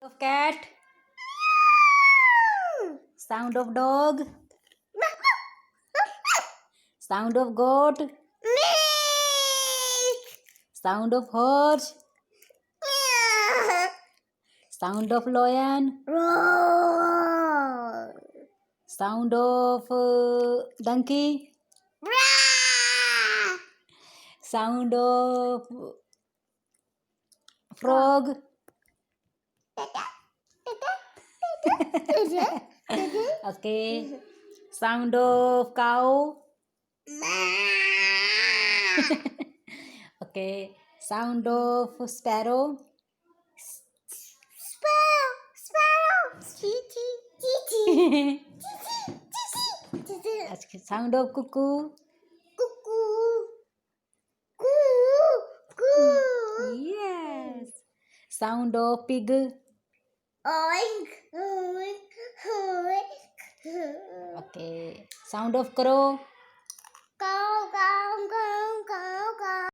Of cat. Sound of dog. Sound of goat. Sound of horse. Sound of lion. Sound of donkey. Sound of frog. Okay. Sound of cow. Okay. Sound of sparrow. Sound of cuckoo. Yes. Sound of pig. Okay. Sound of crow.